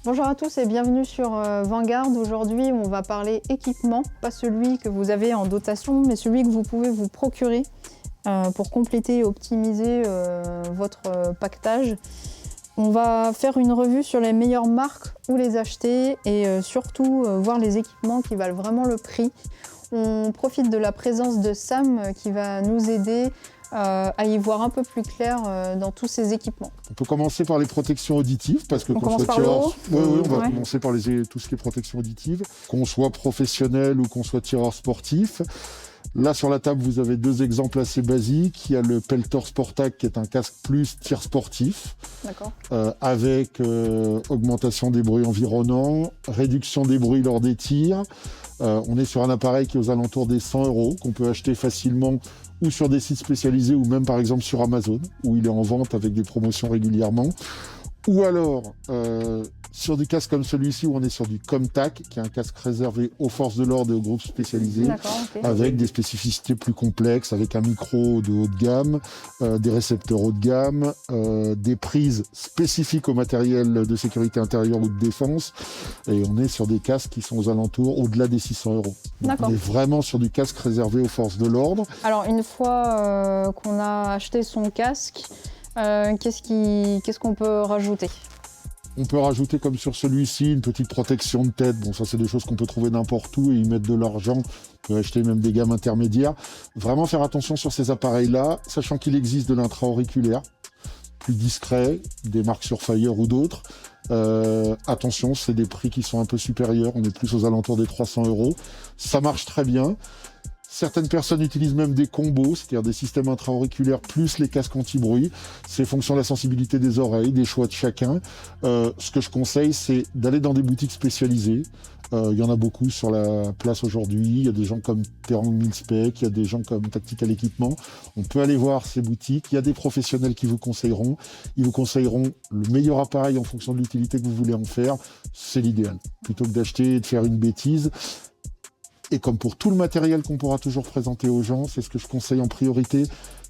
Bonjour à tous et bienvenue sur Vanguard. Aujourd'hui, on va parler équipement, pas celui que vous avez en dotation, mais celui que vous pouvez vous procurer pour compléter et optimiser votre pactage. On va faire une revue sur les meilleures marques, où les acheter et surtout voir les équipements qui valent vraiment le prix. On profite de la présence de Sam qui va nous aider à y voir un peu plus clair dans tous ces équipements. On peut commencer par les protections auditives, parce que on commence par le haut. Oui, on va commencer par tout ce qui est protection auditive, qu'on soit professionnel ou qu'on soit tireur sportif. Là, sur la table, vous avez deux exemples assez basiques. Il y a le Peltor Sportac, qui est un casque plus tir sportif, avec augmentation des bruits environnants, réduction des bruits lors des tirs. On est sur un appareil qui est aux alentours des 100 €, qu'on peut acheter facilement ou sur des sites spécialisés, ou même par exemple sur Amazon, où il est en vente avec des promotions régulièrement. Ou alors, sur des casques comme celui-ci, où on est sur du Comtac, qui est un casque réservé aux forces de l'ordre et aux groupes spécialisés, avec des spécificités plus complexes, avec un micro de haut de gamme, des récepteurs haut de gamme, des prises spécifiques au matériel de sécurité intérieure ou de défense. Et on est sur des casques qui sont aux alentours, au-delà des 600 €. Donc on est vraiment sur du casque réservé aux forces de l'ordre. Alors, une fois qu'on a acheté son casque, qu'est-ce qu'on peut rajouter ? On peut rajouter, comme sur celui-ci, une petite protection de tête. Bon, ça, c'est des choses qu'on peut trouver n'importe où et y mettre de l'argent. On peut acheter même des gammes intermédiaires. Vraiment faire attention sur ces appareils-là, sachant qu'il existe de l'intra-auriculaire, plus discret, des marques Surefire ou d'autres. Attention, c'est des prix qui sont un peu supérieurs. On est plus aux alentours des 300 €. Ça marche très bien. Certaines personnes utilisent même des combos, c'est-à-dire des systèmes intra-auriculaires plus les casques anti-bruit. C'est fonction de la sensibilité des oreilles, des choix de chacun. Ce que je conseille, c'est d'aller dans des boutiques spécialisées. Il y en a beaucoup sur la place aujourd'hui. Il y a des gens comme Terang Milspec, il y a des gens comme Tactical Équipement. On peut aller voir ces boutiques. Il y a des professionnels qui vous conseilleront. Ils vous conseilleront le meilleur appareil en fonction de l'utilité que vous voulez en faire. C'est l'idéal. Plutôt que d'acheter et de faire une bêtise. Et comme pour tout le matériel qu'on pourra toujours présenter aux gens, c'est ce que je conseille en priorité.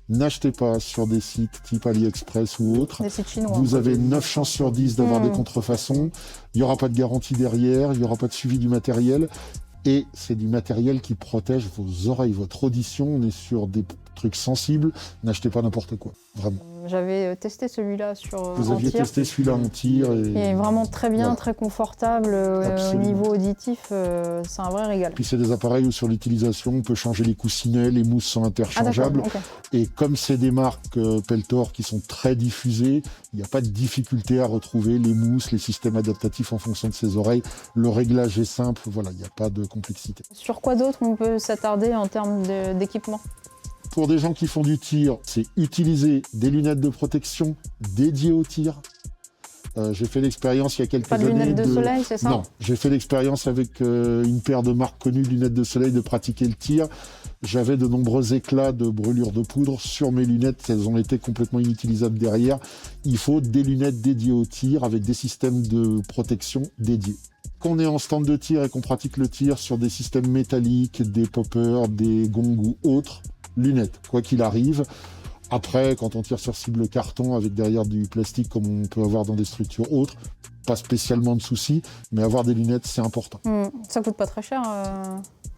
N'achetez pas sur des sites type AliExpress ou autres. Des sites chinois. Vous avez 9 chances sur 10 d'avoir des contrefaçons. Il n'y aura pas de garantie derrière, il n'y aura pas de suivi du matériel. Et c'est du matériel qui protège vos oreilles, votre audition. On est sur des trucs sensibles. N'achetez pas n'importe quoi, vraiment. J'avais testé celui-là sur Vous aviez testé celui-là en tir. Il est vraiment très bien, très confortable. Au niveau auditif, c'est un vrai régal. Puis c'est des appareils où sur l'utilisation, on peut changer les coussinets, les mousses sont interchangeables. Et comme c'est des marques Peltor qui sont très diffusées, il n'y a pas de difficulté à retrouver les mousses, les systèmes adaptatifs en fonction de ses oreilles. Le réglage est simple, voilà, il n'y a pas de complexité. Sur quoi d'autre on peut s'attarder en termes d'équipement ? Pour des gens qui font du tir, c'est utiliser des lunettes de protection dédiées au tir. J'ai fait l'expérience il y a quelques années. Pas de lunettes de soleil, c'est ça ? Non, j'ai fait l'expérience avec une paire de marques connues de lunettes de soleil de pratiquer le tir. J'avais de nombreux éclats de brûlure de poudre sur mes lunettes. Elles ont été complètement inutilisables derrière. Il faut des lunettes dédiées au tir avec des systèmes de protection dédiés. Quand on est en stand de tir et qu'on pratique le tir sur des systèmes métalliques, des poppers, des gongs ou autres, lunettes, quoi qu'il arrive. Après, quand on tire sur cible carton avec derrière du plastique comme on peut avoir dans des structures autres, pas spécialement de soucis, mais avoir des lunettes, c'est important. Ça coûte pas très cher.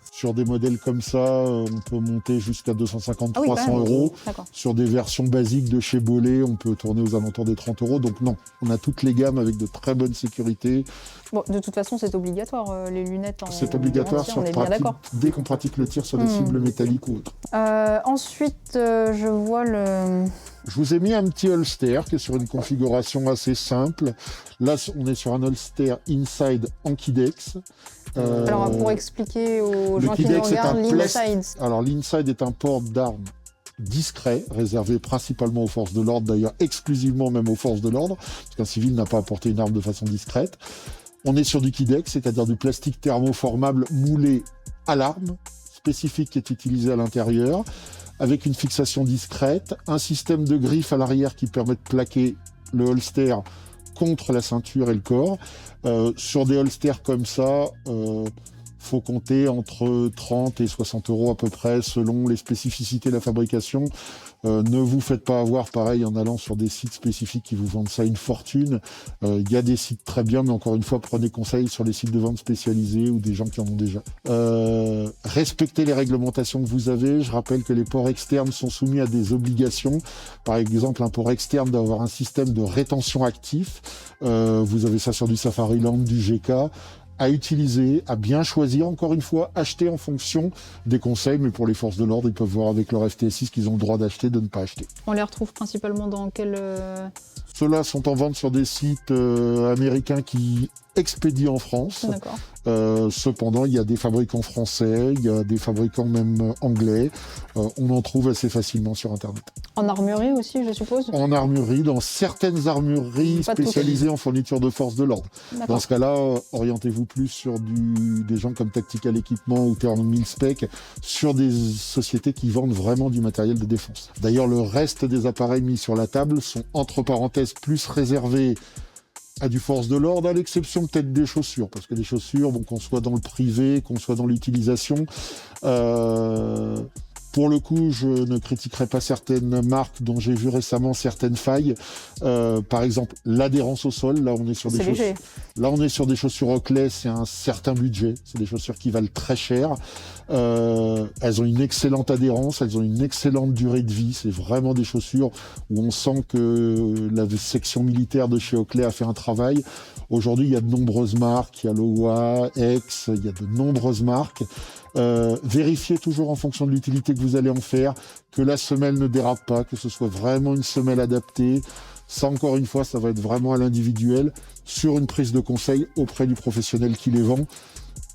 Sur des modèles comme ça, on peut monter jusqu'à 250-300 €. Sur des versions basiques de chez Bollé, on peut tourner aux alentours des 30 €. Donc non, on a toutes les gammes avec de très bonne sécurité. Bon, de toute façon, c'est obligatoire, les lunettes en C'est obligatoire tir, dès qu'on pratique le tir sur des cibles métalliques ou autres. Ensuite, je vois le... Je vous ai mis un petit holster qui est sur une configuration assez simple. Là, on est sur un holster Inside Ankidex. Alors, pour expliquer aux gens qui nous regardent, l'Inside. Alors, l'Inside est un port d'armes discret, réservé principalement aux forces de l'ordre, d'ailleurs exclusivement même aux forces de l'ordre, parce qu'un civil n'a pas à porter une arme de façon discrète. On est sur du Kidex, c'est-à-dire du plastique thermoformable moulé à l'arme, spécifique qui est utilisé à l'intérieur, avec une fixation discrète, un système de griffes à l'arrière qui permet de plaquer le holster contre la ceinture et le corps. Sur des holsters comme ça, faut compter entre 30 et 60 euros à peu près, selon les spécificités de la fabrication. Ne vous faites pas avoir, pareil, en allant sur des sites spécifiques qui vous vendent ça une fortune. Il y a des sites très bien, mais encore une fois, prenez conseil sur les sites de vente spécialisés ou des gens qui en ont déjà. Respectez les réglementations que vous avez. Je rappelle que les ports externes sont soumis à des obligations. Par exemple, un port externe doit avoir un système de rétention actif. Vous avez ça sur du Safariland, du GK. À utiliser, à bien choisir, encore une fois, acheter en fonction des conseils, mais pour les forces de l'ordre, ils peuvent voir avec leur FTSI ce qu'ils ont le droit d'acheter, de ne pas acheter. On les retrouve principalement dans quel... Ceux-là sont en vente sur des sites américains qui expédient en France. D'accord. Cependant, il y a des fabricants français, il y a des fabricants même anglais. On en trouve assez facilement sur Internet. En armurerie aussi, je suppose? En armurerie, dans certaines armureries spécialisées en fourniture de forces de l'ordre. Dans ce cas-là, orientez-vous plus sur des gens comme Tactical Equipment ou Thermilspec, sur des sociétés qui vendent vraiment du matériel de défense. D'ailleurs, le reste des appareils mis sur la table sont entre parenthèses plus réservés à du force de l'ordre, à l'exception peut-être des chaussures, parce que les chaussures, bon, qu'on soit dans le privé, qu'on soit dans l'utilisation, pour le coup, je ne critiquerai pas certaines marques dont j'ai vu récemment certaines failles. Par exemple, l'adhérence au sol. Là, on est sur des chaussures. Là, on est sur des chaussures Oakley. C'est un certain budget. C'est des chaussures qui valent très cher. Elles ont une excellente adhérence. Elles ont une excellente durée de vie. C'est vraiment des chaussures où on sent que la section militaire de chez Oakley a fait un travail. Aujourd'hui, il y a de nombreuses marques. Il y a Lowa, X. Il y a de nombreuses marques. Vérifiez toujours en fonction de l'utilité que vous allez en faire, que la semelle ne dérape pas, que ce soit vraiment une semelle adaptée. Ça, encore une fois, ça va être vraiment à l'individuel, sur une prise de conseil auprès du professionnel qui les vend.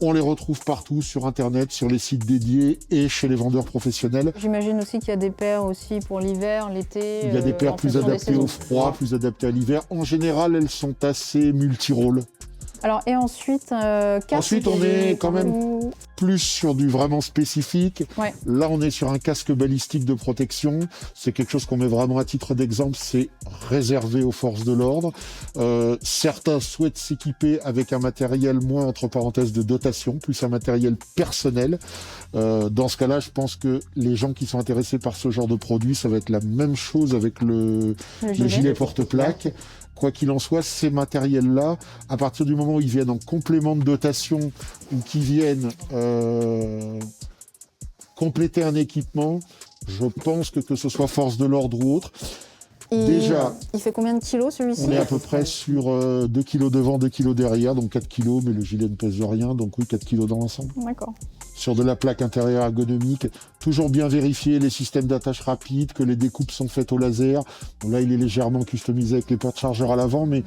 On les retrouve partout sur Internet, sur les sites dédiés et chez les vendeurs professionnels. J'imagine aussi qu'il y a des paires aussi pour l'hiver, l'été. Il y a des paires plus adaptées au froid, plus adaptées à l'hiver. En général, elles sont assez multi-rôles. Alors, et ensuite, casque. Ensuite, on est quand même plus sur du vraiment spécifique. Ouais. Là, on est sur un casque balistique de protection. C'est quelque chose qu'on met vraiment à titre d'exemple. C'est réservé aux forces de l'ordre. Certains souhaitent s'équiper avec un matériel moins, entre parenthèses, de dotation, plus un matériel personnel. Dans ce cas-là, je pense que les gens qui sont intéressés par ce genre de produit, ça va être la même chose avec le gilet porte-plaque. Quoi qu'il en soit, ces matériels-là, à partir du moment où ils viennent en complément de dotation ou qu'ils viennent compléter un équipement, je pense que ce soit force de l'ordre ou autre, déjà... Il fait combien de kilos celui-ci? On est à peu près sur 2 kilos devant, 2 kilos derrière, donc 4 kilos, mais le gilet ne pèse rien, donc oui, 4 kilos dans l'ensemble. D'accord. Sur de la plaque intérieure ergonomique, toujours bien vérifier les systèmes d'attache rapide, que les découpes sont faites au laser. Bon, là, il est légèrement customisé avec les porte-chargeurs à l'avant, mais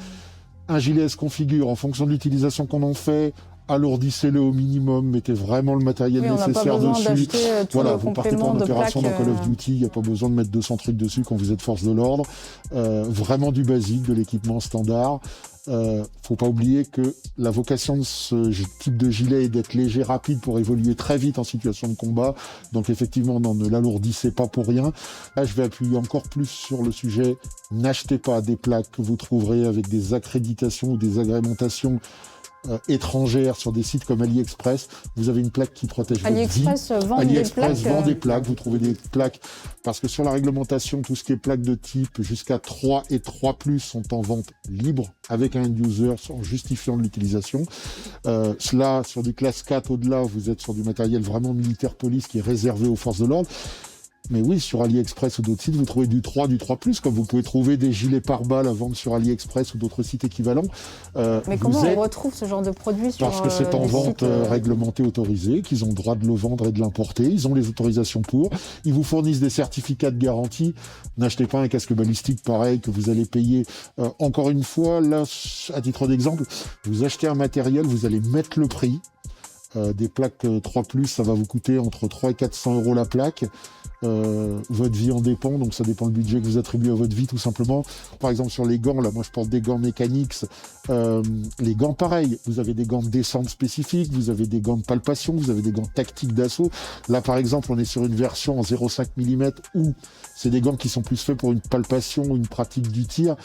un gilet se configure en fonction de l'utilisation qu'on en fait. Alourdissez-le au minimum, mettez vraiment le matériel nécessaire dessus. Voilà, vous partez pour une opération dans Call of Duty, il n'y a pas besoin de mettre 200 trucs dessus quand vous êtes force de l'ordre. Vraiment du basique, de l'équipement standard. Faut pas oublier que la vocation de ce type de gilet est d'être léger, rapide pour évoluer très vite en situation de combat. Donc effectivement, non, ne l'alourdissez pas pour rien. Là, je vais appuyer encore plus sur le sujet. N'achetez pas des plaques que vous trouverez avec des accréditations ou des agrémentations étrangères sur des sites comme AliExpress. Vous avez une plaque qui protège votre vie. AliExpress vend des plaques. Vous trouvez des plaques parce que sur la réglementation, tout ce qui est plaques de type jusqu'à 3 et 3+, sont en vente libre avec un end-user en justifiant de l'utilisation. Cela, sur du classe 4 au-delà, vous êtes sur du matériel vraiment militaire police qui est réservé aux forces de l'ordre. Mais oui, sur AliExpress ou d'autres sites, vous trouvez du 3, du 3+, comme vous pouvez trouver des gilets pare-balles à vendre sur AliExpress ou d'autres sites équivalents. Mais comment on retrouve ce genre de produit sur Parce que c'est en vente réglementée, autorisée, qu'ils ont le droit de le vendre et de l'importer, ils ont les autorisations pour, ils vous fournissent des certificats de garantie. N'achetez pas un casque balistique pareil que vous allez payer. Encore une fois, là, à titre d'exemple, vous achetez un matériel, vous allez mettre le prix. Des plaques 3+, ça va vous coûter entre 300 et 400 € la plaque. Votre vie en dépend, donc ça dépend le budget que vous attribuez à votre vie tout simplement. Par exemple sur les gants, là moi je porte des gants mécaniques, les gants pareil, vous avez des gants de descente spécifiques, vous avez des gants de palpation, vous avez des gants tactiques d'assaut. Là par exemple on est sur une version en 0,5 mm où c'est des gants qui sont plus faits pour une palpation ou une pratique du tir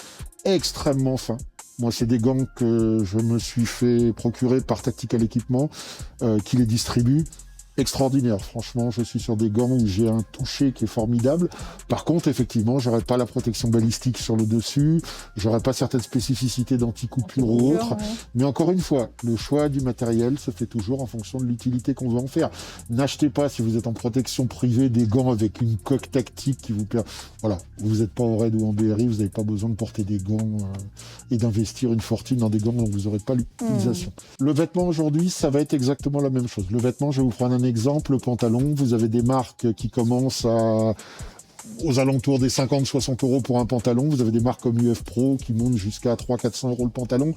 extrêmement fin. Moi, c'est des gants que je me suis fait procurer par Tactical Equipment, qui les distribue. Extraordinaire, franchement, je suis sur des gants où j'ai un toucher qui est formidable. Par contre, effectivement, j'aurais pas la protection balistique sur le dessus, j'aurais pas certaines spécificités d'anti-coupure ou autres. Ouais. Mais encore une fois, le choix du matériel se fait toujours en fonction de l'utilité qu'on veut en faire. N'achetez pas, si vous êtes en protection privée, des gants avec une coque tactique qui vous permet... Voilà, vous n'êtes pas en RAID ou en BRI, vous n'avez pas besoin de porter des gants et d'investir une fortune dans des gants dont vous n'aurez pas l'utilisation. Le vêtement aujourd'hui, ça va être exactement la même chose. Le vêtement, je vais vous prendre un exemple, le pantalon, vous avez des marques qui commencent aux alentours des 50-60 euros pour un pantalon. Vous avez des marques comme UF Pro qui montent jusqu'à 300-400 euros le pantalon.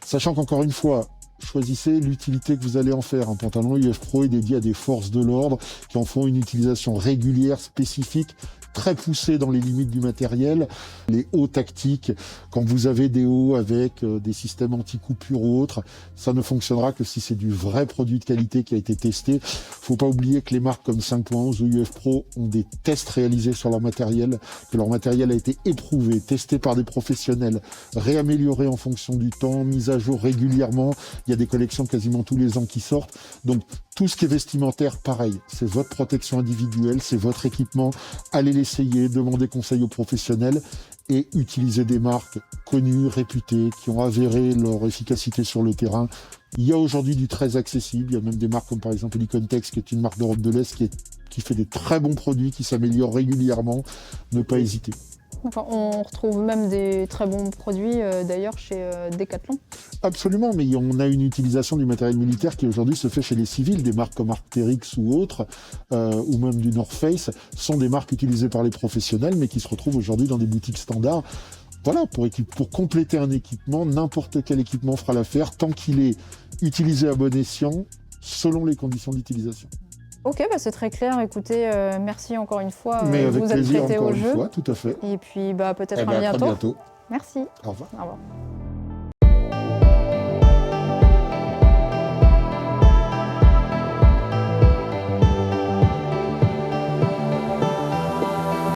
Sachant qu'encore une fois, choisissez l'utilité que vous allez en faire. Un pantalon UF Pro est dédié à des forces de l'ordre qui en font une utilisation régulière, spécifique, très poussée dans les limites du matériel. Les hauts tactiques, quand vous avez des hauts avec des systèmes anti-coupure ou autres, ça ne fonctionnera que si c'est du vrai produit de qualité qui a été testé. Faut pas oublier que les marques comme 5.11 ou UF Pro ont des tests réalisés sur leur matériel, que leur matériel a été éprouvé, testé par des professionnels, réamélioré en fonction du temps, mis à jour régulièrement. Il y a des collections quasiment tous les ans qui sortent. Donc, tout ce qui est vestimentaire, pareil, c'est votre protection individuelle, c'est votre équipement. Allez l'essayer, demandez conseil aux professionnels et utilisez des marques connues, réputées, qui ont avéré leur efficacité sur le terrain. Il y a aujourd'hui du très accessible. Il y a même des marques comme par exemple Licontex, qui est une marque d'Europe de l'Est, qui fait des très bons produits, qui s'améliorent régulièrement. Ne pas hésiter. Enfin, on retrouve même des très bons produits d'ailleurs chez Decathlon. Absolument, mais on a une utilisation du matériel militaire qui aujourd'hui se fait chez les civils. Des marques comme Arc'teryx ou autres, ou même du North Face, sont des marques utilisées par les professionnels, mais qui se retrouvent aujourd'hui dans des boutiques standards. Voilà, pour compléter un équipement, n'importe quel équipement fera l'affaire, tant qu'il est utilisé à bon escient, selon les conditions d'utilisation. Ok, bah c'est très clair. Écoutez, merci encore une fois Mais de avec vous être plaisir, prêté encore au une jeu. fois, tout à fait. Et puis bah, peut-être Eh ben, à à très bientôt. bientôt. Merci. Au revoir. Au revoir.